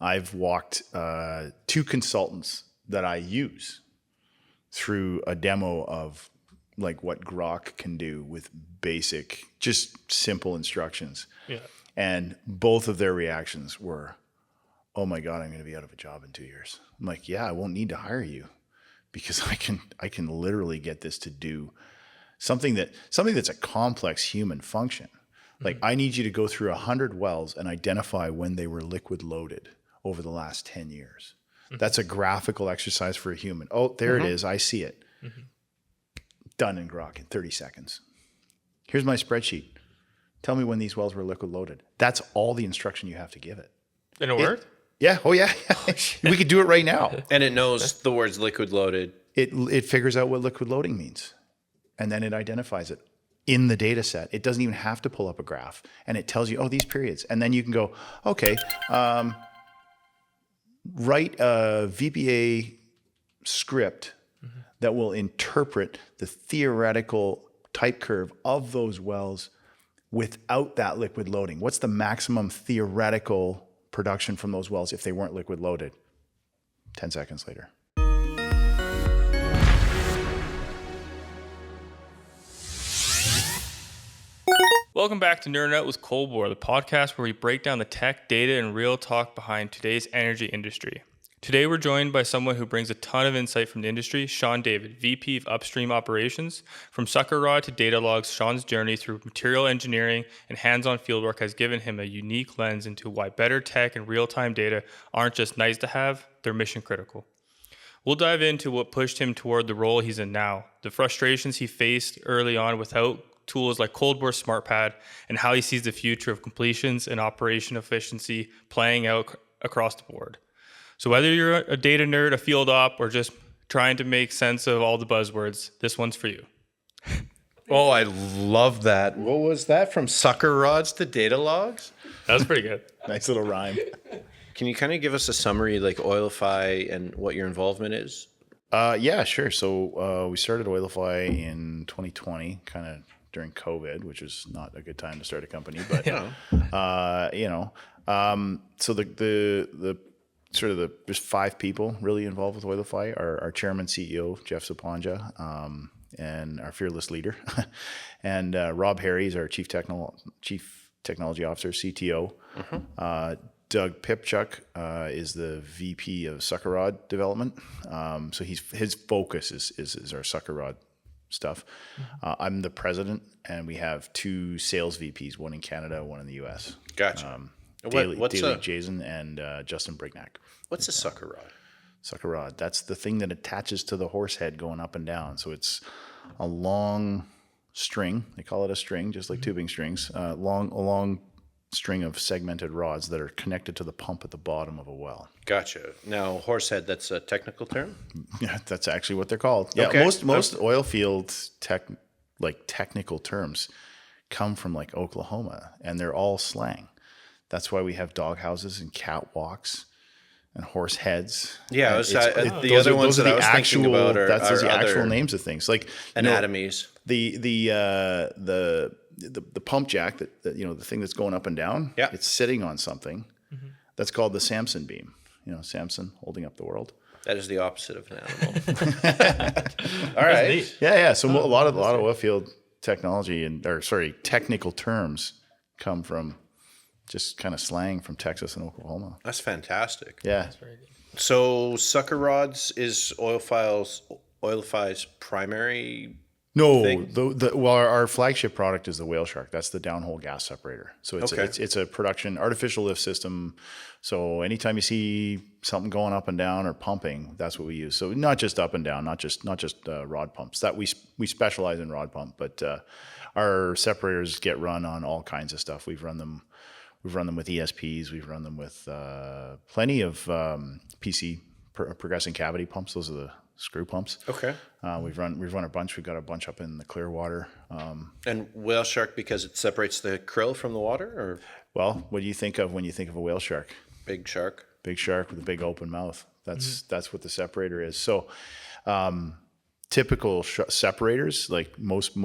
I've walked 2 consultants that I use through a demo of like what Grok can do with basic, just simple instructions. Yeah. And both of their reactions were, oh my God, I'm going to be out of a job in 2 years. I'm like, yeah, I won't need to hire you because I can literally get this to do something that's a complex human function. Like I need you to go through 100 wells and identify when they were liquid loaded over the last 10 years. That's a graphical exercise for a human. Oh, there it is. I see it. Done in Grok in 30 seconds. Here's my spreadsheet. Tell me when these wells were liquid loaded. That's all the instruction you have to give it. And it worked? Yeah. Oh, yeah. We could do it right now. And it knows the words liquid loaded. It figures out what liquid loading means. And then it identifies it in the data set. It doesn't even have to pull up a graph. And it tells you, oh, these periods. And then you can go, okay, write a VBA script that will interpret the theoretical type curve of those wells without that liquid loading. What's the maximum theoretical production from those wells if they weren't liquid loaded? 10 seconds later. Welcome back to Nerdin Out with Cold War, the podcast where we break down the tech, data, and real talk behind today's energy industry. Today, we're joined by someone who brings a ton of insight from the industry, Sean David, VP of Upstream Operations. From sucker rod to data logs, Sean's journey through material engineering and hands-on fieldwork has given him a unique lens into why better tech and real-time data aren't just nice to have, they're mission critical. We'll dive into what pushed him toward the role he's in now, the frustrations he faced early on without tools like Cold War SmartPad, and how he sees the future of completions and operation efficiency playing out across the board. So whether you're a data nerd, a field op, or just trying to make sense of all the buzzwords, this one's for you. Oh, I love that. What was that? From sucker rods to data logs? That was pretty good. Nice little rhyme. Can you kind of give us a summary, like Oilify and what your involvement is? Yeah, sure. So we started Oilify in 2020, kind of during COVID, which was not a good time to start a company, but so the sort of there's 5 people really involved with Oilify. Our chairman, CEO, Jeff Sapanja, and our fearless leader, and Rob Harry is our chief technology officer, CTO. Doug Pipchuk is the VP of sucker rod development. So his focus is our sucker rod stuff. I'm the president, and we have 2 sales VPs, one in Canada, one in the US. Gotcha. Daily Jason and Justin Brignac. What's a sucker rod? Sucker rod. That's the thing that attaches to the horse head going up and down. So it's a long string. They call it a string, just like tubing strings. A long string of segmented rods that are connected to the pump at the bottom of a well. Gotcha. Now, horsehead, that's a technical term? Yeah, that's actually what they're called. Yeah, okay. Most oil field technical terms come from like Oklahoma, and they're all slang. That's why we have dog houses and catwalks and horse heads. Yeah, the other ones that I was thinking about are the actual names of things, like anatomies. The pump jack that the thing that's going up and down. Yeah, it's sitting on something. That's called the Samson beam. Samson holding up the world. That is the opposite of an animal. All right. Yeah. So a lot of oil field technology technical terms come from just kind of slang from Texas and Oklahoma. That's fantastic. Yeah. That's very good. So sucker rods is Oilify's primary thing? Our flagship product is the Whale Shark. That's the downhole gas separator. So it's a production artificial lift system. So anytime you see something going up and down or pumping, that's what we use. So not just up and down, not just rod pumps. That we specialize in rod pump, but our separators get run on all kinds of stuff. We've run them with ESPs. We've run them with plenty of PC progressing cavity pumps. Those are the screw pumps. Okay. We've run a bunch. We've got a bunch up in the Clearwater. And Whale Shark because it separates the krill from the water, or? Well, what do you think of when you think of a whale shark? Big shark. Big shark with a big open mouth. That's what the separator is. So, typical separators, like most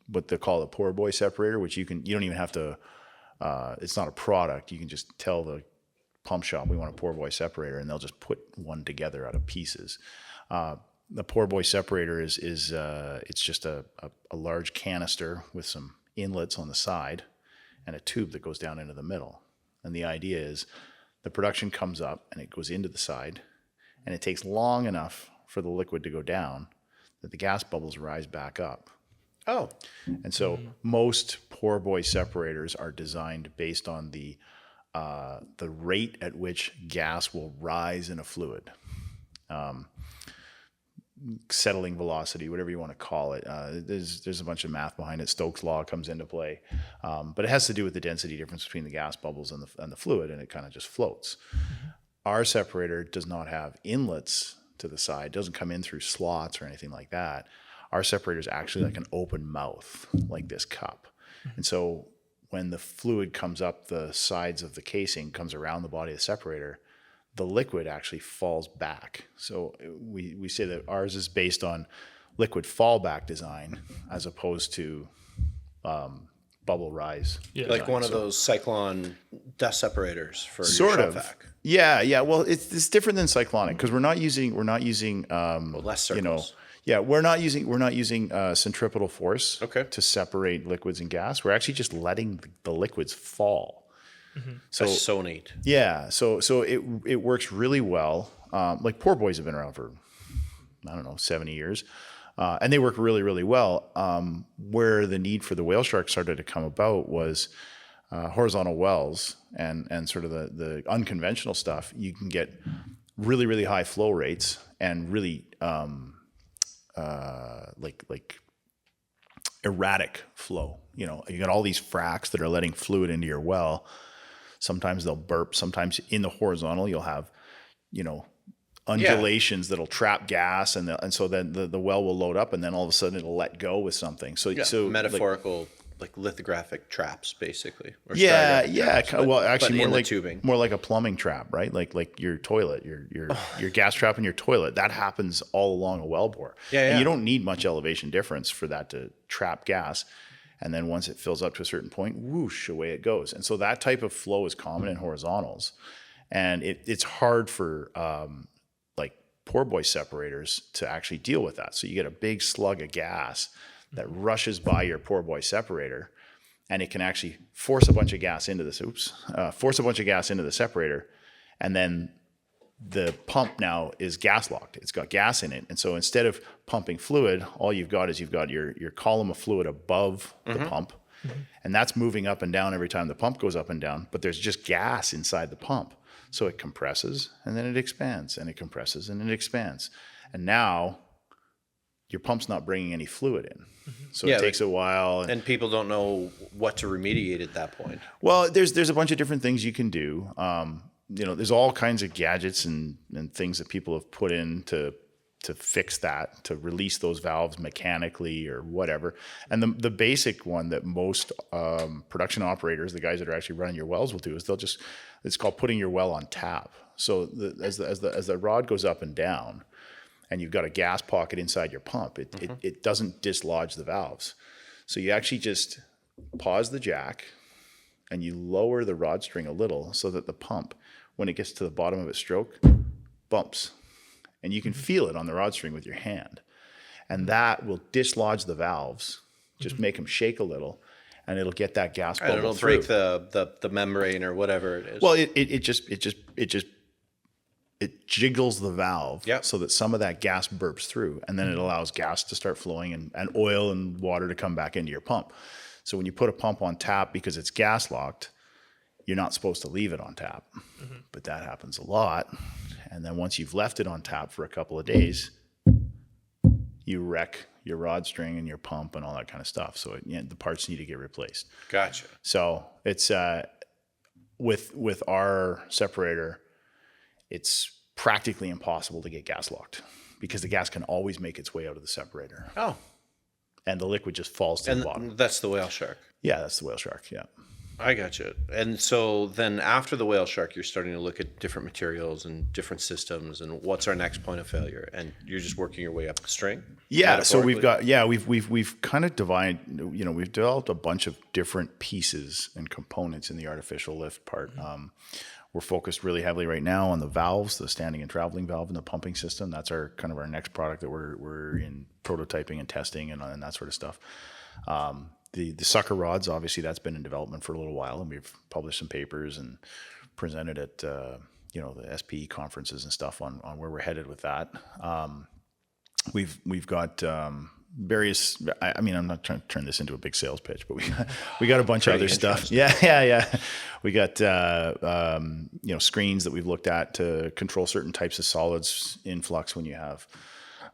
what they call a poor boy separator, which you don't even have to. It's not a product. You can just tell the pump shop, we want a pour boy separator, and they'll just put one together out of pieces. The pour boy separator is it's just a large canister with some inlets on the side and a tube that goes down into the middle. And the idea is the production comes up and it goes into the side, and it takes long enough for the liquid to go down that the gas bubbles rise back up. Oh, And so most pour boy separators are designed based on the rate at which gas will rise in a fluid. Settling velocity, whatever you want to call it. There's a bunch of math behind it. Stokes' law comes into play, but it has to do with the density difference between the gas bubbles and the fluid, and it kind of just floats. Our separator does not have inlets to the side; doesn't come in through slots or anything like that. Our separator is actually like an open mouth, like this cup, and so when the fluid comes up the sides of the casing, comes around the body of the separator, the liquid actually falls back. So we say that ours is based on liquid fallback design as opposed to bubble rise. Yeah. like one of those cyclone dust separators for Sort your of. shop vac. Yeah. Well, it's different than cyclonic because we're not using Less circles. we're not using centripetal force Okay. to separate liquids and gas. We're actually just letting the liquids fall. So That's so neat. yeah, so it works really well. Like pour boys have been around for, I don't know, 70 years. And they work really, really well. Where the need for the whale shark started to come about was horizontal wells and sort of the unconventional stuff. You can get really, really high flow rates and really like erratic flow. You know, you got all these fracs that are letting fluid into your well. Sometimes they'll burp. Sometimes in the horizontal, you'll have, undulations that'll trap gas, and so then the well will load up, and then all of a sudden it'll let go with something. So Metaphorical, like lithographic traps, basically. Or yeah, stratigraphic yeah. traps, Well, but actually, in the tubing. more like a plumbing trap, right? Like your toilet, your gas trap in your toilet. That happens all along a well bore. Yeah. And you don't need much elevation difference for that to trap gas. And then once it fills up to a certain point, whoosh, away it goes. And so that type of flow is common in horizontals. And it's hard for like pour boy separators to actually deal with that. So you get a big slug of gas that rushes by your pour boy separator, and it can actually force a bunch of gas into this. Force a bunch of gas into the separator, and then the pump now is gas locked. It's got gas in it. And so instead of pumping fluid, all you've got your column of fluid above the pump. And that's moving up and down every time the pump goes up and down, but there's just gas inside the pump. So it compresses and then it expands, and it compresses and it expands. And now your pump's not bringing any fluid in. So it takes a while. And people don't know what to remediate at that point. Well, there's a bunch of different things you can do. There's all kinds of gadgets and things that people have put in to fix that, to release those valves mechanically or whatever. And the basic one that most production operators, the guys that are actually running your wells, will do is it's called putting your well on tap. So as the rod goes up and down, and you've got a gas pocket inside your pump, it doesn't dislodge the valves. So you actually just pause the jack and you lower the rod string a little so that the pump, when it gets to the bottom of its stroke, bumps. And you can feel it on the rod string with your hand. And that will dislodge the valves, just make them shake a little, and it'll get that gas bubble It'll through. break the membrane or whatever it is. Well, it jiggles the valve so that some of that gas burps through, and then it allows gas to start flowing and oil and water to come back into your pump. So when you put a pump on tap because it's gas locked, you're not supposed to leave it on tap. But that happens a lot. And then once you've left it on tap for a couple of days, you wreck your rod string and your pump and all that kind of stuff. So the parts need to get replaced. Gotcha. So it's with our separator, it's practically impossible to get gas locked because the gas can always make its way out of the separator. Oh. And the liquid just falls to the bottom. That's the whale shark. Yeah, that's the whale shark. Yeah. I gotcha. And so then after the whale shark, you're starting to look at different materials and different systems and what's our next point of failure. And you're just working your way up the string. Yeah. So we've kind of we've developed a bunch of different pieces and components in the artificial lift part. We're focused really heavily right now on the valves, the standing and traveling valve, and the pumping system. That's our kind of our next product that we're in prototyping and testing and that sort of stuff. The sucker rods, obviously, that's been in development for a little while, and we've published some papers and presented at the SPE conferences and stuff on where we're headed with that. We've got various. I mean, I'm not trying to turn this into a big sales pitch, but we got a bunch of other stuff. Yeah. We got screens that we've looked at to control certain types of solids influx when you have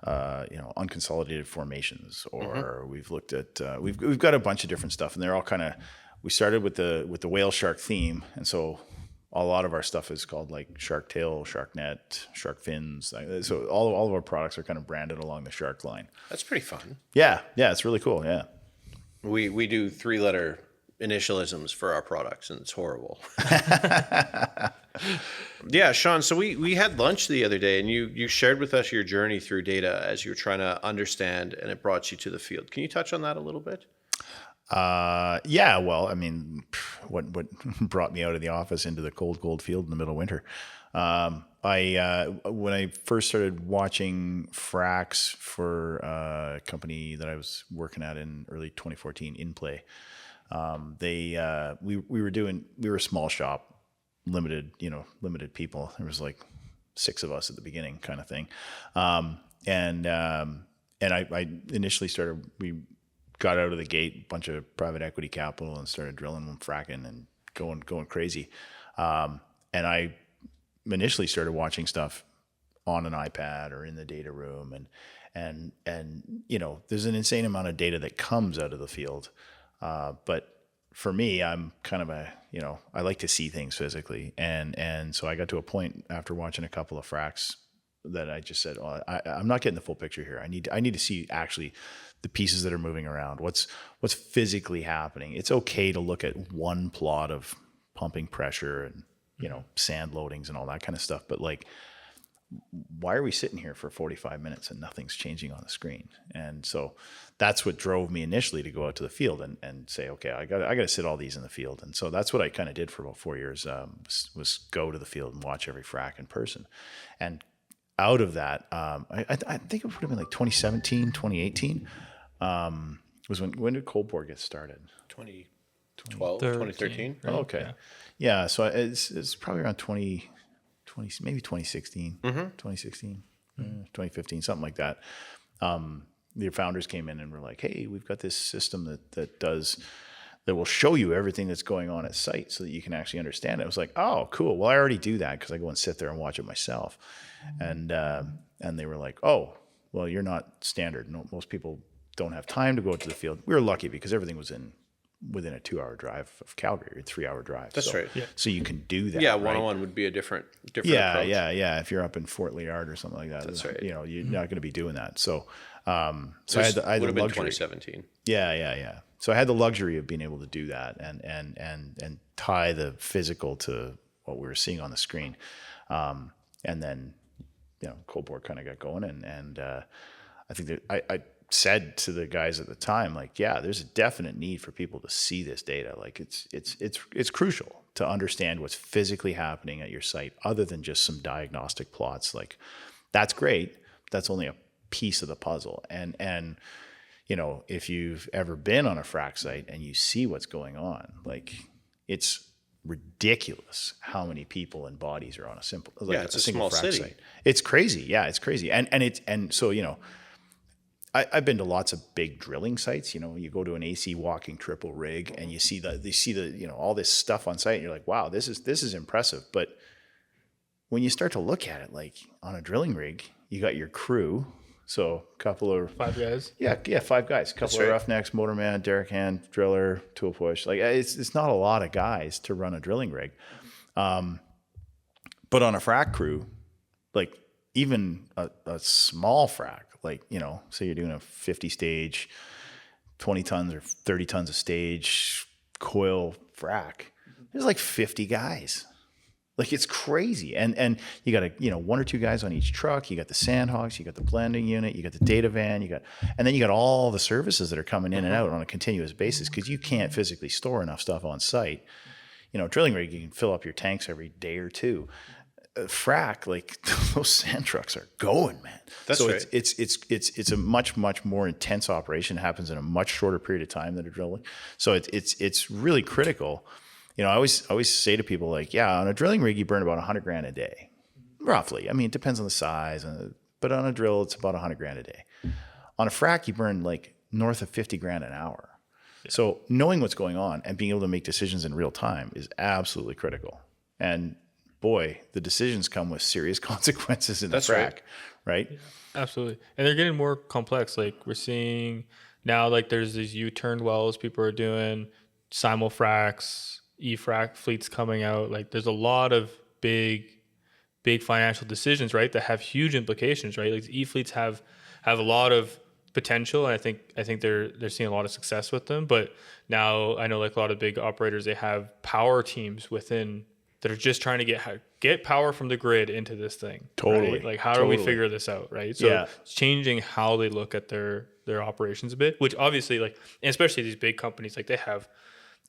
unconsolidated formations, or we've looked at we've got a bunch of different stuff, and they're all kind of. We started with the whale shark theme, and so a lot of our stuff is called like shark tail, shark net, shark fins. So all of our products are kind of branded along the shark line. That's pretty fun. Yeah, it's really cool. Yeah, we do 3-letter initialisms for our products, and it's horrible. Yeah, Sean. So we had lunch the other day, and you shared with us your journey through data as you were trying to understand, and it brought you to the field. Can you touch on that a little bit? Yeah, well, I mean, what brought me out of the office into the cold field in the middle of winter? When I first started watching fracs for a company that I was working at in early 2014, In Play, we were a small shop, limited people. There was like 6 of us at the beginning, kind of thing, and I initially we got out of the gate, a bunch of private equity capital, and started drilling and fracking and going crazy. And I initially started watching stuff on an iPad or in the data room, and there's an insane amount of data that comes out of the field. But for me, I'm kind of I like to see things physically, and so I got to a point after watching a couple of fracs that I just said, I'm not getting the full picture here. I need to see actually the pieces that are moving around. What's physically happening? It's okay to look at one plot of pumping pressure and sand loadings and all that kind of stuff, but like, why are we sitting here for 45 minutes and nothing's changing on the screen? And so that's what drove me initially to go out to the field and say, okay, I got to sit all these in the field. And so that's what I kind of did for about 4 years, was go to the field and watch every frac in person. And out of that, I think it would have been like 2017, 2018, was when did Cold Bore get started? 2012, 2013. Right? Oh, okay. Yeah. So it's probably around 20, maybe 2016, 2016, 2015, something like that. The founders came in and were like, hey, we've got this system that will show you everything that's going on at site so that you can actually understand it. I was like, oh, cool. Well, I already do that because I go and sit there and watch it myself. And they were like, oh, well, you're not standard. No, most people don't have time to go to the field. We were lucky because everything was within a 2-hour drive of Calgary, a 3-hour drive. That's right. Yeah. So you can do that. Yeah, one-on-one would be a different approach. Yeah. If you're up in Fort Liard or something like that, that's right. You're not going to be doing that. So, I had the would have been luxury. 2017. Yeah. So I had the luxury of being able to do that and tie the physical to what we were seeing on the screen, and then Cold Bore kind of got going, and I think that I said to the guys at the time, like, yeah, there's a definite need for people to see this data. Like it's crucial to understand what's physically happening at your site, other than just some diagnostic plots. Like, that's great, but that's only a piece of the puzzle. And if you've ever been on a frac site and you see what's going on, like, it's ridiculous how many people and bodies are on a single small frac city. site. It's crazy. Yeah, it's crazy. And so I've been to lots of big drilling sites. You go to an AC walking triple rig and you see all this stuff on site, and you're like, wow, this is impressive. But when you start to look at it, like on a drilling rig, you got your crew. So a couple of 5 guys. Yeah, 5 guys. A couple of roughnecks, motorman, derrick hand, driller, tool push. Like, it's not a lot of guys to run a drilling rig. But on a frac crew, like even a small frac, like, say you're doing a 50 stage, 20 tons or 30 tons of stage coil frac, there's like 50 guys. Like, it's crazy. And you got 1 or 2 guys on each truck. You got the sandhogs, you got the blending unit, you got the data van, and then you got all the services that are coming in and out on a continuous basis, because you can't physically store enough stuff on site. drilling rig, you can fill up your tanks every day or two. Frac, like those sand trucks are going, man. That's so right. It's a much more intense operation. It happens in a much shorter period of time than a drilling. So it's really critical. I always say to people, like, yeah, on a drilling rig you burn about $100,000 a day, roughly. I mean, it depends on the size, but on a drill it's about $100,000 a day. On a frac you burn like north of $50,000 an hour. Yeah. So knowing what's going on and being able to make decisions in real time is absolutely critical. And boy, the decisions come with serious consequences in the frac, right? Yeah, absolutely. And they're getting more complex. Like we're seeing now, like there's these U-turn wells people are doing, simul-fracs, e-frac fleets coming out. Like there's a lot of big financial decisions, right, that have huge implications, right? Like the e-fleets have a lot of potential, and I think they're seeing a lot of success with them. But now I know, like a lot of big operators, they have power teams within that are just trying to get power from the grid into this thing. Totally. Right? Like how do we figure this out, right? So it's changing how they look at their operations a bit, which obviously, like, and especially these big companies, like they have,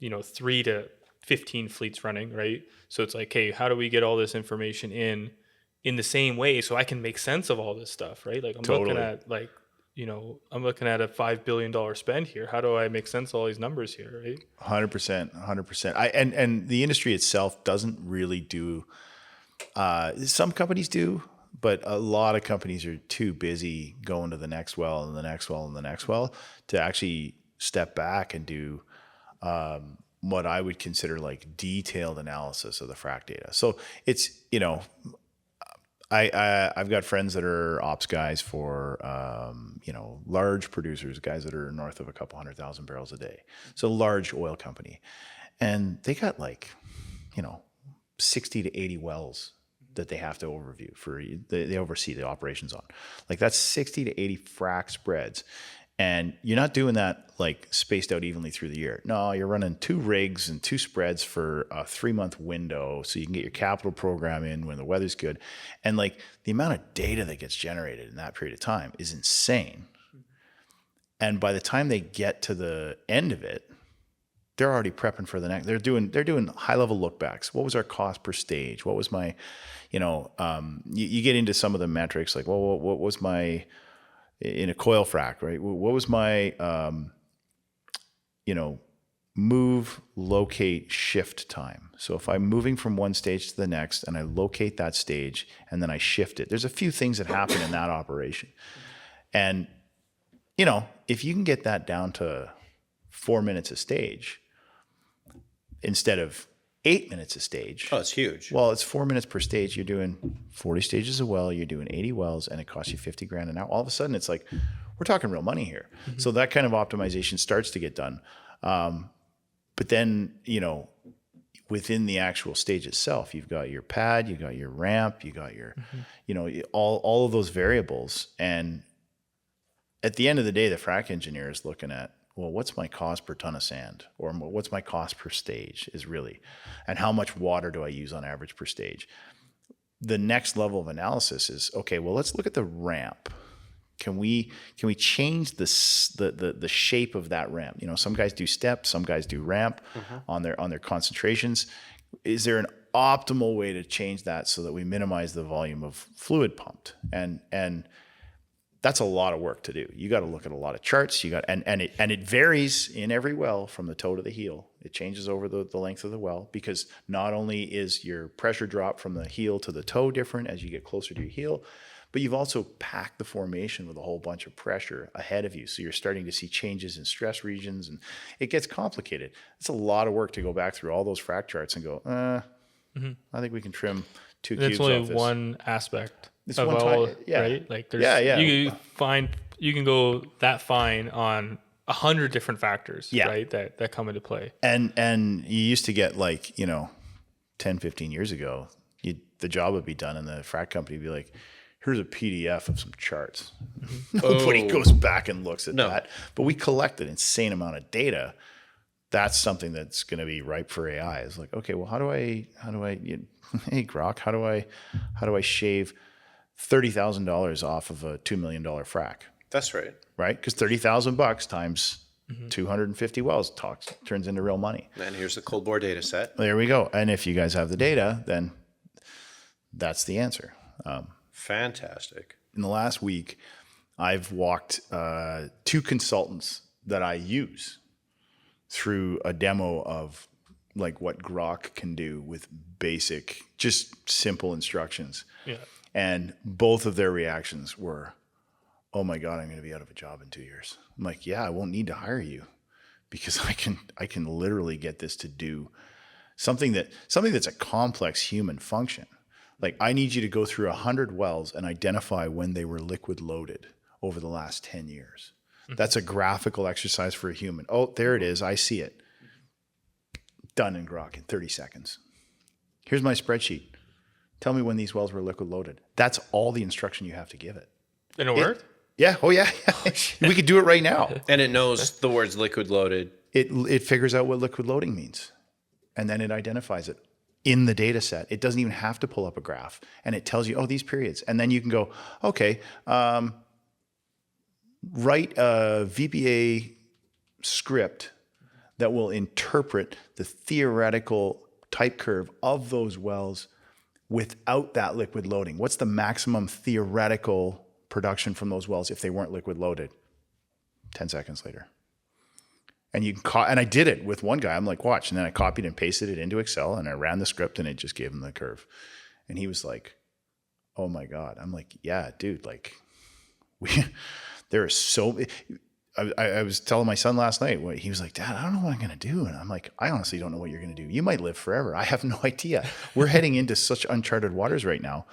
3 to 15 fleets running, right? So it's like, hey, how do we get all this information in the same way so I can make sense of all this stuff, right? Like I'm looking at like, I'm looking at a $5 billion spend here. How do I make sense of all these numbers here, right? 100%. And the industry itself doesn't really do. Some companies do, but a lot of companies are too busy going to the next well and the next well and the next well to actually step back and do what I would consider like detailed analysis of the frac data. So it's I've got friends that are ops guys for, large producers, guys that are north of a couple 100,000 barrels a day. So large oil company. And they got 60 to 80 wells that they have to overview they oversee the operations on. Like that's 60 to 80 frac spreads. And you're not doing that like spaced out evenly through the year. No, you're running 2 rigs and 2 spreads for a 3-month window so you can get your capital program in when the weather's good. And like the amount of data that gets generated in that period of time is insane. And by the time they get to the end of it, they're already prepping for the next. They're doing high level look backs. What was our cost per stage? What was my, you get into some of the metrics like, well, what was my, in a coil frac, right? What was my, move, locate, shift time? So if I'm moving from one stage to the next and I locate that stage and then I shift it, there's a few things that happen in that operation. And, if you can get that down to 4 minutes a stage instead of 8 minutes a stage. Oh, it's huge. Well, it's 4 minutes per stage. You're doing 40 stages a well. You're doing 80 wells, and it costs you $50,000 an hour. All of a sudden, it's like we're talking real money here. Mm-hmm. So that kind of optimization starts to get done. But then, within the actual stage itself, you've got your pad, you got your ramp, you got your, all of those variables. And at the end of the day, the frac engineer is looking at, well, what's my cost per ton of sand, or what's my cost per stage is really, and how much water do I use on average per stage? The next level of analysis is, okay, well, let's look at the ramp. Can we change the shape of that ramp? Some guys do step, some guys do ramp on their concentrations. Is there an optimal way to change that so that we minimize the volume of fluid pumped? And that's a lot of work to do. You got to look at a lot of charts. And it varies in every well from the toe to the heel. It changes over the length of the well, because not only is your pressure drop from the heel to the toe different as you get closer to your heel, but you've also packed the formation with a whole bunch of pressure ahead of you. So you're starting to see changes in stress regions, and it gets complicated. It's a lot of work to go back through all those frac charts and go, I think we can trim 2 cubes off this. It's only one aspect. It's of one all, time, yeah. Right? Like there's, you can go that fine on 100 different factors, right? That come into play. And you used to get 10, 15 years ago, the job would be done and the frac company would be like, here's a PDF of some charts. Nobody goes back and looks at that, but we collect an insane amount of data. That's something that's going to be ripe for AI. It's like, okay, well, how do I, hey Grok, how do I shave $30,000 off of a $2 million frac? That's right. Right? Because $30,000 times 250 wells turns into real money. And here's the cold bore data set. There we go. And if you guys have the data, then that's the answer. Fantastic. In the last week, I've walked 2 consultants that I use through a demo of like what Grok can do with basic, just simple instructions. Yeah. And both of their reactions were, oh my God, I'm going to be out of a job in 2 years. I'm like, yeah, I won't need to hire you because I can literally get this to do something that's a complex human function. Like I need you to go through 100 wells and identify when they were liquid loaded over the last 10 years. That's a graphical exercise for a human. Oh, there it is. I see it. Done in Grok in 30 seconds. Here's my spreadsheet. Tell me when these wells were liquid loaded. That's all the instruction you have to give it. And it worked? Yeah. Oh, yeah. We could do it right now. And it knows the words liquid loaded. It figures out what liquid loading means, and then it identifies it in the data set. It doesn't even have to pull up a graph, and it tells you, oh, these periods. And then you can go, okay, write a VBA script that will interpret the theoretical type curve of those wells without that liquid loading. What's the maximum theoretical production from those wells if they weren't liquid loaded? 10 seconds later. And you can and I did it with one guy. I'm like, watch. And then I copied and pasted it into Excel and I ran the script and it just gave him the curve. And he was like, oh my God. I'm like, yeah, dude, like there are so I was telling my son last night, he was like, Dad, I don't know what I'm going to do. And I'm like, I honestly don't know what you're going to do. You might live forever. I have no idea. We're heading into such uncharted waters right now.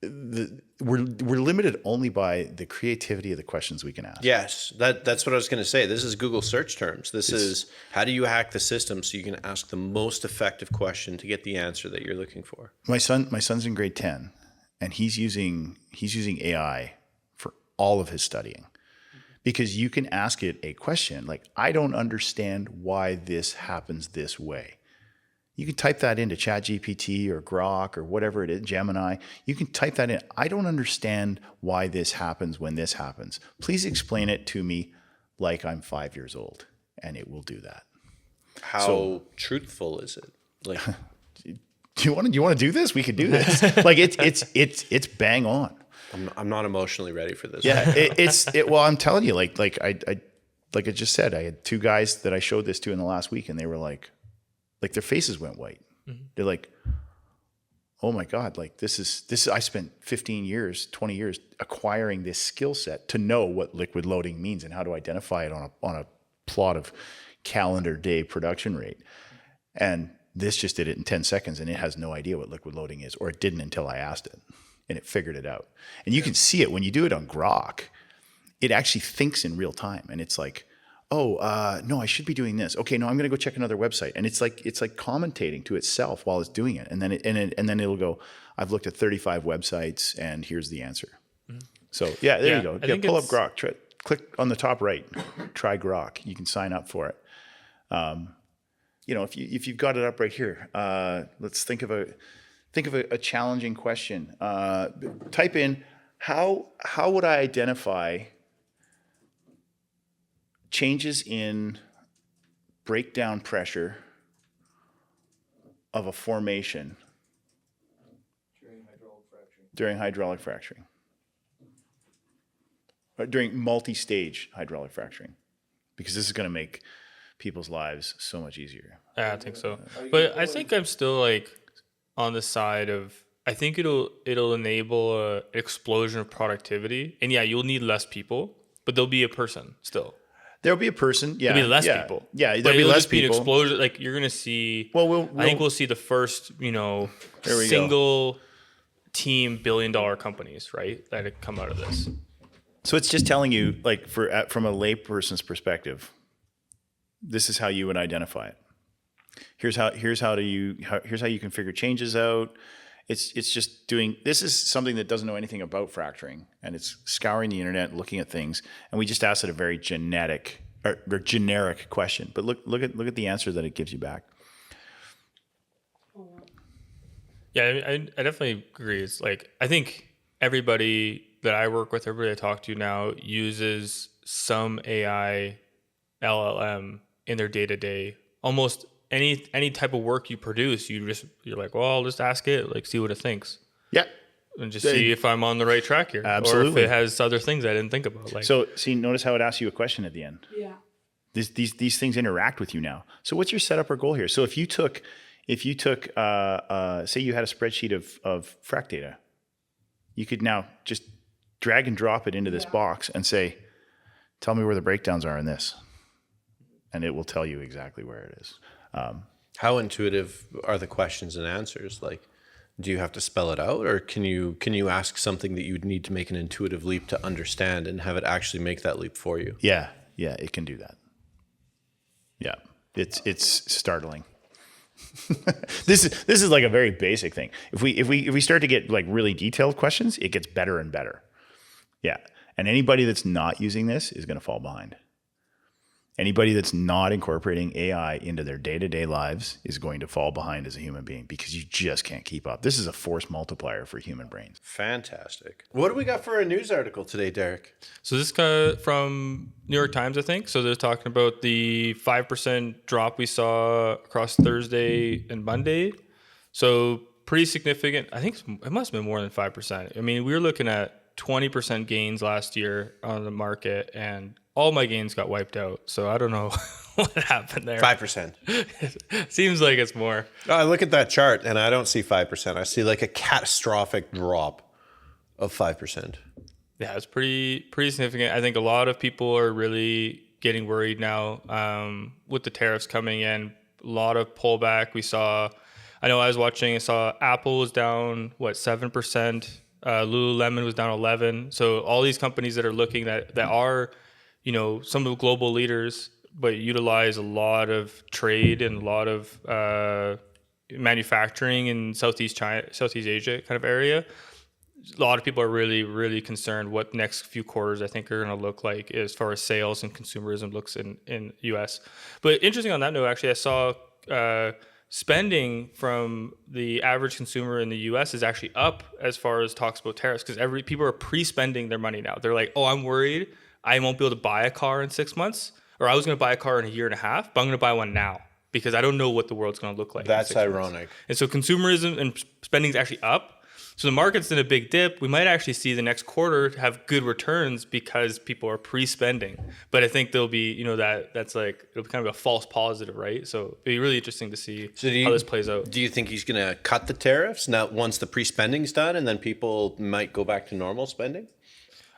We're limited only by the creativity of the questions we can ask. Yes, that's what I was going to say. This is Google search terms. This is how do you hack the system so you can ask the most effective question to get the answer that you're looking for. My son's in grade 10 and he's using AI for all of his studying. Because you can ask it a question like, I don't understand why this happens this way. You can type that into ChatGPT or Grok or whatever it is, Gemini. You can type that in. I don't understand why this happens when this happens. Please explain it to me like I'm 5 years old. And it will do that. How truthful is it? Like, do you want to do this? We could do this. Like it's bang on. I'm not emotionally ready for this. Yeah, well, I'm telling you, like I just said, I had 2 guys that I showed this to in the last week, and they were like their faces went white. Mm-hmm. They're like, oh my God, like this is. I spent 15 years, 20 years acquiring this skill set to know what liquid loading means and how to identify it on a plot of calendar day production rate, and this just did it in 10 seconds, and it has no idea what liquid loading is, or it didn't until I asked it. And it figured it out. And you can see it when you do it on Grok. It actually thinks in real time. And it's like, oh, no, I should be doing this. Okay, no, I'm going to go check another website. And it's like commentating to itself while it's doing it. And then it'll go, I've looked at 35 websites and here's the answer. Mm-hmm. So yeah, there you go. Yeah, pull up Grok. Click on the top right. Try Grok. You can sign up for it. If you've got it up right here, let's think of a challenging question. Type in, how would I identify changes in breakdown pressure of a formation during hydraulic fracturing? Or during multi-stage hydraulic fracturing? Because this is going to make people's lives so much easier. I think so. But I think I'm still like on the side of, I think it'll enable an explosion of productivity. And yeah, you'll need less people, but there'll be a person still. There'll be a person. Yeah. There'll be less people. Yeah. There'll be less people. An explosion. Like you're going to see, I think we'll see the first, single team $1 billion companies, right? That come out of this. So it's just telling you, like, from a layperson's perspective, this is how you would identify it. Here's how you can figure changes out. It's just doing. This is something that doesn't know anything about fracturing, and it's scouring the internet, looking at things, and we just asked it a very generic question. But look at the answer that it gives you back. Yeah, I definitely agree. It's like, I think everybody that I work with, everybody I talk to now uses some AI LLM in their day-to-day. Almost any type of work you produce, you're like, well, I'll just ask it, like see what it thinks. Yeah. And just see if I'm on the right track here. Absolutely. Or if it has other things I didn't think about. Like, So see, notice how it asks you a question at the end. Yeah. These things interact with you now. So what's your setup or goal here? So if you took say you had a spreadsheet of frac data, you could now just drag and drop it into this box and say, tell me where the breakdowns are in this. And it will tell you exactly where it is. How intuitive are the questions and answers? Like, do you have to spell it out, or can you ask something that you'd need to make an intuitive leap to understand and have it actually make that leap for you? Yeah, it can do that. Yeah, it's startling. This is like a very basic thing. If we start to get like really detailed questions, it gets better and better. Yeah, and anybody that's not using this is going to fall behind. Anybody that's not incorporating AI into their day-to-day lives is going to fall behind as a human being because you just can't keep up. This is a force multiplier for human brains. Fantastic. What do we got for a news article today, Derek? so this guy from New York Times, I think. So they're talking about the 5% drop we saw across Thursday and Monday. So pretty significant. I think it must have been more than 5%. I mean, we were looking at 20% gains last year on the market, and all my gains got wiped out. So I don't know what happened there. 5%. Seems like it's more. I look at that chart and I don't see 5%. I see like a catastrophic drop of 5%. Yeah, it's pretty significant. I think a lot of people are really getting worried now with the tariffs coming in. A lot of pullback. I know I saw Apple was down, 7%. Lululemon was down 11%. So all these companies that are looking that are, some of the global leaders, but utilize a lot of trade and a lot of manufacturing in Southeast Asia kind of area. A lot of people are really, really concerned what the next few quarters I think are going to look like as far as sales and consumerism looks in US. But interesting on that note, actually, I saw spending from the average consumer in the US is actually up as far as talks about tariffs, because people are pre-spending their money now. They're like, oh, I'm worried I won't be able to buy a car in 6 months, or I was going to buy a car in a year and a half, but I'm going to buy one now because I don't know what the world's going to look like. That's ironic. And so consumerism and spending is actually up. So the market's in a big dip. We might actually see the next quarter have good returns because people are pre-spending. But I think there'll be, that's like, it'll be kind of a false positive, right? So it'll be really interesting to see how this plays out. Do you think he's going to cut the tariffs now once the pre-spending's done, and then people might go back to normal spending?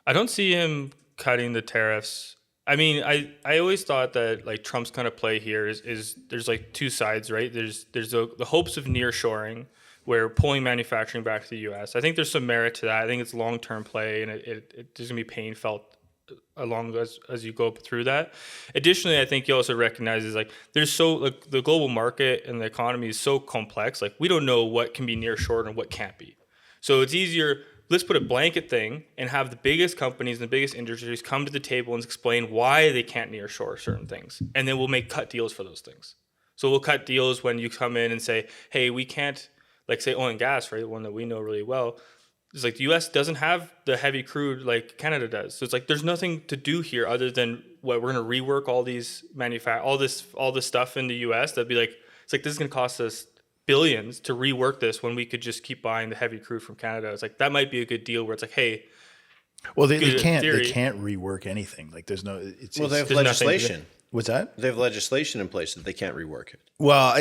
I don't see him cutting the tariffs. I mean, I always thought that like Trump's kind of play here is there's like two sides, right? There's the hopes of nearshoring, where pulling manufacturing back to the U.S. I think there's some merit to that. I think it's a long-term play, and there's going to be pain felt along as you go through that. Additionally, I think he also recognizes like the global market and the economy is so complex. Like we don't know what can be nearshore and what can't be. So it's easier. Let's put a blanket thing and have the biggest companies and the biggest industries come to the table and explain why they can't nearshore certain things, and then we'll make cut deals for those things. So we'll cut deals when you come in and say, hey, we can't. Like say oil and gas, right? The one that we know really well. It's like the U.S. doesn't have the heavy crude like Canada does. So it's like there's nothing to do here other than what we're going to rework all these all this stuff in the U.S. That'd be like it's like this is going to cost us billions to rework this when we could just keep buying the heavy crude from Canada. It's like that might be a good deal where it's like, hey, well they can't rework anything. Like there's no. They have legislation. What's that? They have legislation in place that they can't rework it. Well,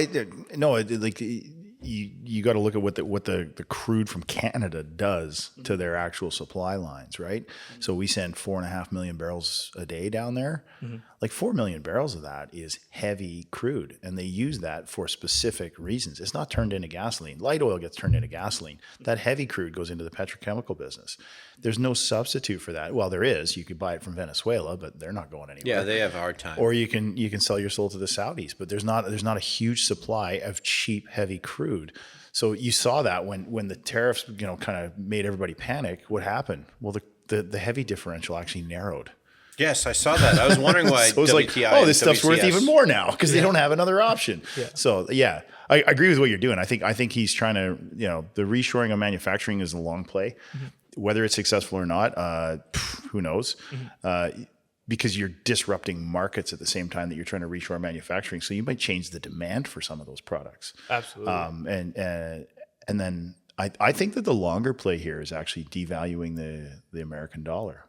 you got to look at what the crude from Canada does to their actual supply lines, right? Mm-hmm. So we send 4.5 million barrels a day down there. Mm-hmm. Like 4 million barrels of that is heavy crude, and they use that for specific reasons. It's not turned into gasoline. Light oil gets turned into gasoline. That heavy crude goes into the petrochemical business. There's no substitute for that. Well, there is. You could buy it from Venezuela, but they're not going anywhere. Yeah, they have a hard time. Or you can sell your soul to the Saudis, but there's not a huge supply of cheap heavy crude. So you saw that when the tariffs kind of made everybody panic. What happened? Well, the heavy differential actually narrowed. Yes, I saw that. I was wondering why so it's WTI like, oh, this stuff's WCS. worth even more now because they don't have another option. Yeah. So yeah, I agree with what you're doing. I think he's trying to, the reshoring of manufacturing is a long play. Mm-hmm. Whether it's successful or not, who knows? Mm-hmm. because you're disrupting markets at the same time that you're trying to reshore manufacturing. So you might change the demand for some of those products. Absolutely. And then I think that the longer play here is actually devaluing the American dollar.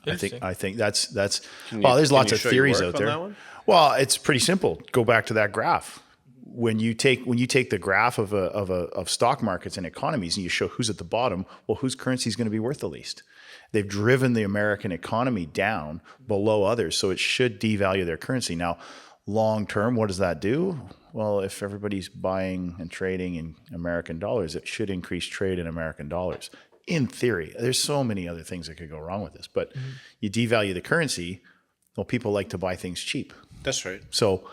I think that's there's lots of theories out there. Well, it's pretty simple. Go back to that graph. When you take the graph of stock markets and economies and you show who's at the bottom, well, whose currency is going to be worth the least? They've driven the American economy down below others, so it should devalue their currency. Now, long term, what does that do? Well, if everybody's buying and trading in American dollars, it should increase trade in American dollars. In theory, there's so many other things that could go wrong with this, but you devalue the currency, well, people like to buy things cheap. That's right. So,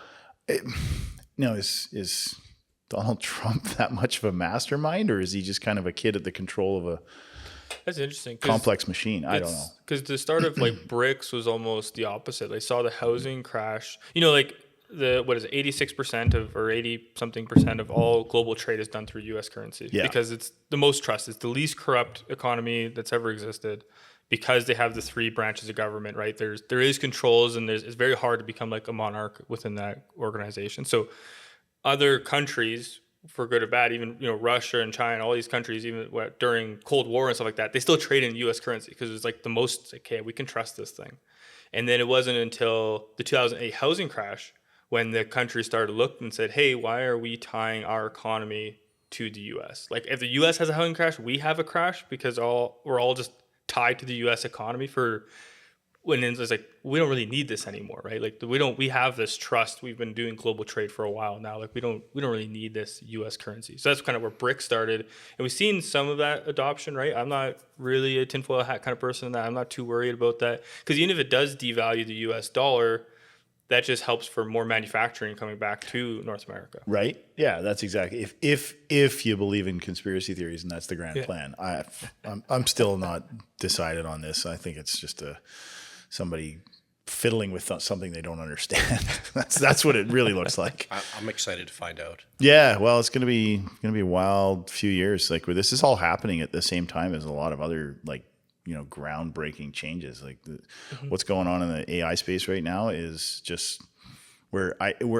is Donald Trump that much of a mastermind, or is he just kind of a kid at the control of a That's interesting. complex machine? I don't know. Because the start of like BRICS was almost the opposite. They saw the housing crash. You know, like 86% of or 80 something percent of all global trade is done through U.S. currency. Yeah. Because it's the most trusted. It's the least corrupt economy that's ever existed. Because they have the three branches of government, right? There is controls, and it's very hard to become like a monarch within that organization. So other countries, for good or bad, even Russia and China, all these countries, even during Cold War and stuff like that, they still trade in U.S. currency because it's like the most, okay, we can trust this thing. And then it wasn't until the 2008 housing crash when the country started looking and said, hey, why are we tying our economy to the U.S.? Like if the U.S. has a housing crash, we have a crash because we're all just tied to the U.S. economy for when it's like we don't really need this anymore, right? Like we have this trust. We've been doing global trade for a while now. Like we don't really need this U.S. currency. So that's kind of where BRICS started, and we've seen some of that adoption, right? I'm not really a tinfoil hat kind of person. That I'm not too worried about that because even if it does devalue the U.S. dollar, that just helps for more manufacturing coming back to North America. Right? Yeah, that's exactly. If you believe in conspiracy theories and that's the grand plan, I'm still not decided on this. I think it's just somebody fiddling with something they don't understand. that's what it really looks like. I'm excited to find out. Yeah, well, it's gonna be a wild few years. Like where this is all happening at the same time as a lot of other groundbreaking changes. Like what's going on in the AI space right now is just we're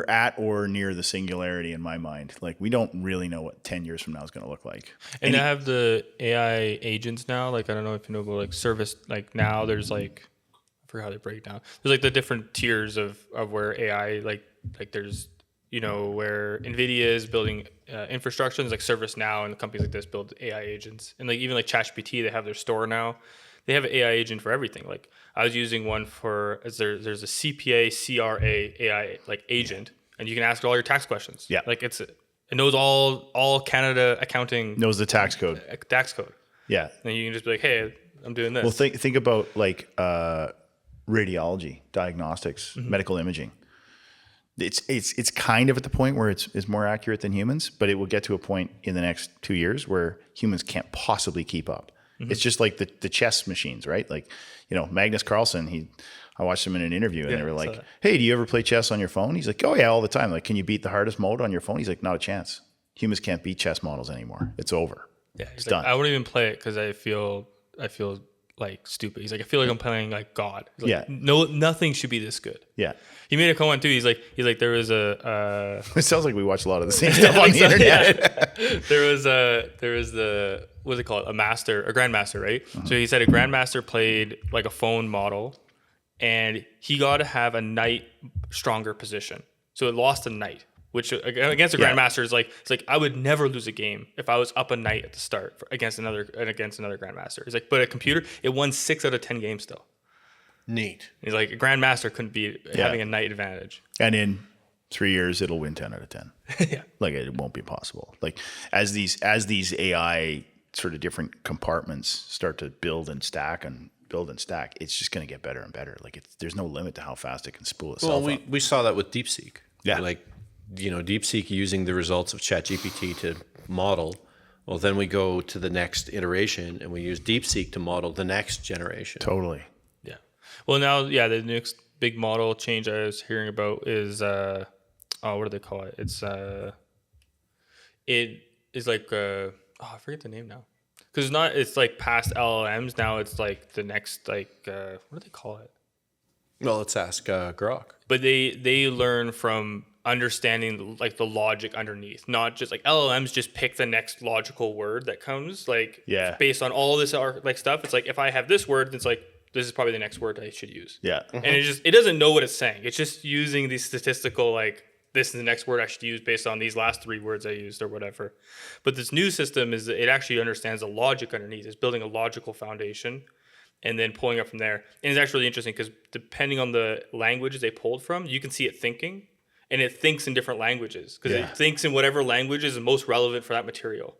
at or near the singularity in my mind. Like we don't really know what 10 years from now is going to look like. And they have the AI agents now. Like I don't know if you know about like service. Like now there's like I forgot how they break it down. There's like the different tiers of where AI like there's where NVIDIA is building infrastructure, and like ServiceNow and companies like this build AI agents. And like even like ChatGPT, they have their store now. They have an AI agent for everything. Like I was using one there's a CPA, CRA AI like agent, and you can ask it all your tax questions. Yeah. Like it knows all Canada accounting. Knows the tax code. Yeah. And you can just be like, hey, I'm doing this. Well, think about like radiology, diagnostics, medical imaging. It's kind of at the point where it's more accurate than humans, but it will get to a point in the next 2 years where humans can't possibly keep up. It's just like the chess machines, right? Like, Magnus Carlsen, I watched him in an interview and they were like, hey, do you ever play chess on your phone? He's like, oh yeah, all the time. Like, can you beat the hardest mode on your phone? He's like, not a chance. Humans can't beat chess models anymore. It's over. Yeah, it's done. I wouldn't even play it because I feel like stupid. He's like, I feel like I'm playing like God. He's like, nothing should be this good. Yeah. He made a comment too. He's like there was a. It sounds like we watch a lot of the same stuff on the internet. Yeah. There was the what's it called? A grandmaster, right? So he said a grandmaster played like a phone model, and he got to have a knight stronger position. So it lost a knight, which against a grandmaster is like it's like I would never lose a game if I was up a knight at the start against another grandmaster. He's like, but a computer it won 6 out of 10 games still. Neat. He's like a grandmaster couldn't be having a knight advantage. And in 3 years, it'll win 10 out of 10. Yeah. Like it won't be possible. Like as these AI sort of different compartments start to build and stack, it's just going to get better and better. Like there's no limit to how fast it can spool itself up. We saw that with DeepSeek. Yeah. Like, DeepSeek using the results of ChatGPT to model. Well, then we go to the next iteration and we use DeepSeek to model the next generation. Totally. Yeah. Well, now, the next big model change I was hearing about is, what do they call it? It's, it is like, I forget the name now. Because it's like past LLMs. Now it's like the next, like, what do they call it? Well, let's ask Grok. But they learn from understanding like the logic underneath, not just like LLMs just pick the next logical word that comes like based on all this like stuff. It's like if I have this word, it's like this is probably the next word I should use. Yeah. And it doesn't know what it's saying. It's just using these statistical like this is the next word I should use based on these last 3 words I used or whatever. But this new system is it actually understands the logic underneath. It's building a logical foundation and then pulling up from there. And it's actually really interesting because depending on the languages they pulled from, you can see it thinking, and it thinks in different languages because it thinks in whatever language is most relevant for that material.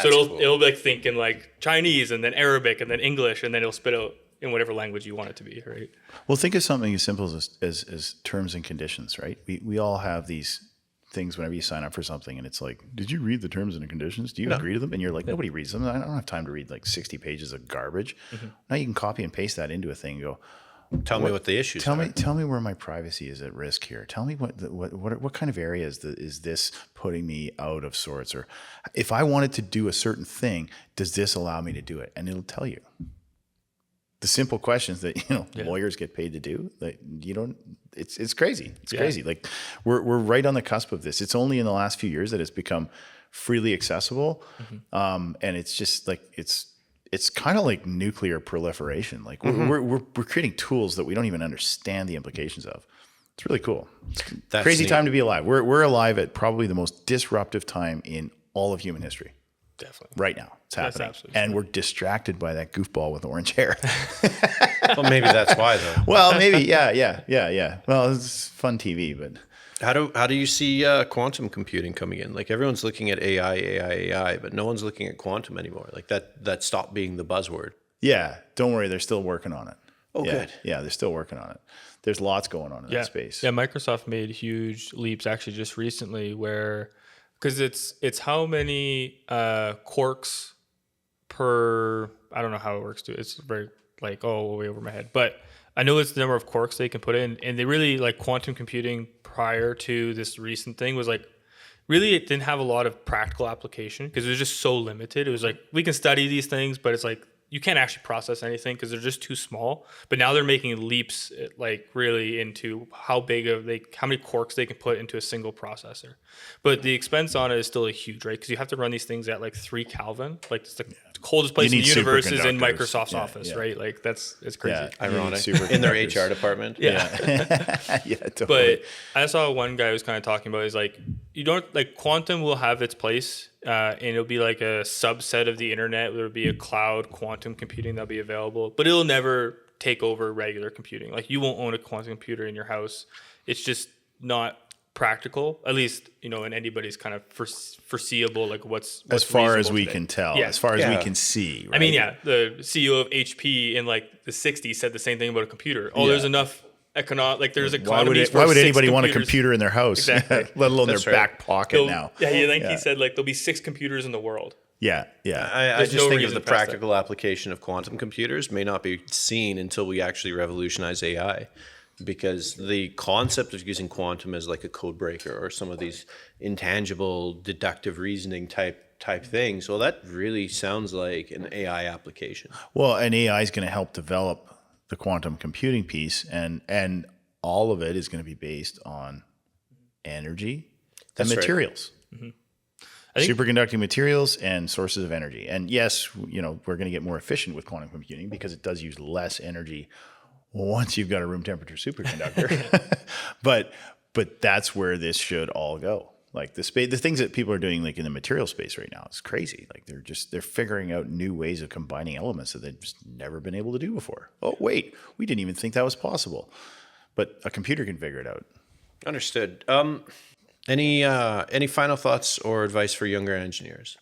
So it'll be like think in like Chinese and then Arabic and then English, and then it'll spit out in whatever language you want it to be, right? Well, think of something as simple as terms and conditions, right? We all have these things whenever you sign up for something, and it's like, did you read the terms and conditions? Do you agree to them? And you're like, nobody reads them. I don't have time to read like 60 pages of garbage. Now you can copy and paste that into a thing and go, Tell me what the issues are. Tell me where my privacy is at risk here. Tell me what kind of area is this putting me out of sorts? Or if I wanted to do a certain thing, does this allow me to do it? And it'll tell you. The simple questions that lawyers get paid to do, that you don't. It's crazy. It's crazy. Like we're right on the cusp of this. It's only in the last few years that it's become freely accessible, and it's just like it's kind of like nuclear proliferation. Like we're creating tools that we don't even understand the implications of. It's really cool. It's crazy time to be alive. We're alive at probably the most disruptive time in all of human history. Definitely. Right now, it's happening. And we're distracted by that goofball with orange hair. Well, maybe that's why, though. Well, maybe, yeah. Well, it's fun TV, but how do you see quantum computing coming in? Like everyone's looking at AI, but no one's looking at quantum anymore. Like that stopped being the buzzword. Yeah, don't worry, they're still working on it. Oh, good. Yeah, they're still working on it. There's lots going on in that space. Yeah, Microsoft made huge leaps actually just recently where. Because it's how many quarks per, I don't know how it works too. It's very like, way over my head. But I know it's the number of quarks they can put in. And they really like quantum computing prior to this recent thing was like, really it didn't have a lot of practical application because it was just so limited. It was like, we can study these things, but it's like, you can't actually process anything because they're just too small. But now they're making leaps like really into how many quarks they can put into a single processor. But the expense on it is still huge, right? Because you have to run these things at like 3 Kelvin. Like it's the coldest place in the universe is in Microsoft's office, right? Like it's crazy. Yeah, ironic. In their HR department. Yeah, totally. But I saw one guy who was kind of talking about is like, you don't like quantum will have its place. And it'll be like a subset of the internet. There'll be a cloud quantum computing that'll be available, but it'll never take over regular computing. Like you won't own a quantum computer in your house. It's just not practical, at least, in anybody's kind of foreseeable, like what's as far as we today. can tell, Yeah. as far as we can see. Right? I mean, the CEO of HP in like the 60s said the same thing about a computer. There's enough there's economies. Why would anybody computers. want a computer in their house, exactly. let alone their back pocket now? Yeah, I think he said like there'll be 6 computers in the world. Yeah. I just think of the practical application of quantum computers may not be seen until we actually revolutionize AI, because the concept of using quantum as like a code breaker or some of these intangible deductive reasoning type things, well, that really sounds like an AI application. Well, and AI is going to help develop the quantum computing piece, and all of it is going to be based on energy and materials. Right. Superconducting materials and sources of energy. And yes, we're going to get more efficient with quantum computing because it does use less energy once you've got a room temperature superconductor. but that's where this should all go. Like the things that people are doing like in the material space right now, it's crazy. Like they're figuring out new ways of combining elements that they've just never been able to do before. Oh wait, we didn't even think that was possible. But a computer can figure it out. Understood. Any final thoughts or advice for younger engineers?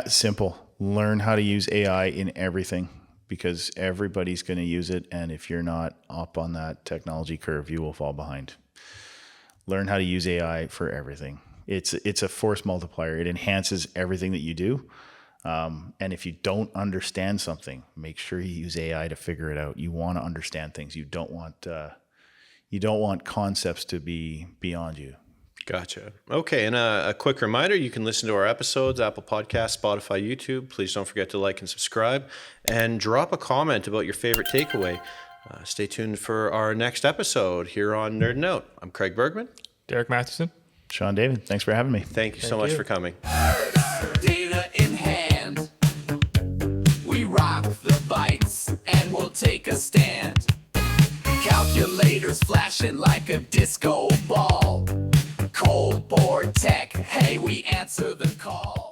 Simple. Learn how to use AI in everything, because everybody's going to use it. And if you're not up on that technology curve, you will fall behind. Learn how to use AI for everything. It's a force multiplier. It enhances everything that you do. And if you don't understand something, make sure you use AI to figure it out. You want to understand things. You don't want concepts to be beyond you. Gotcha. Okay, and a quick reminder, you can listen to our episodes, Apple Podcasts, Spotify, YouTube. Please don't forget to like and subscribe, and drop a comment about your favorite takeaway. Stay tuned for our next episode here on Nerdin Out. I'm Craig Bergman. Derek Matheson. Sean David, thanks for having me. Thank you so much for coming. Data in hand, we rock the bytes and we'll take a stand. Calculators flashing like a disco ball. Cold board tech, hey, we answer the call.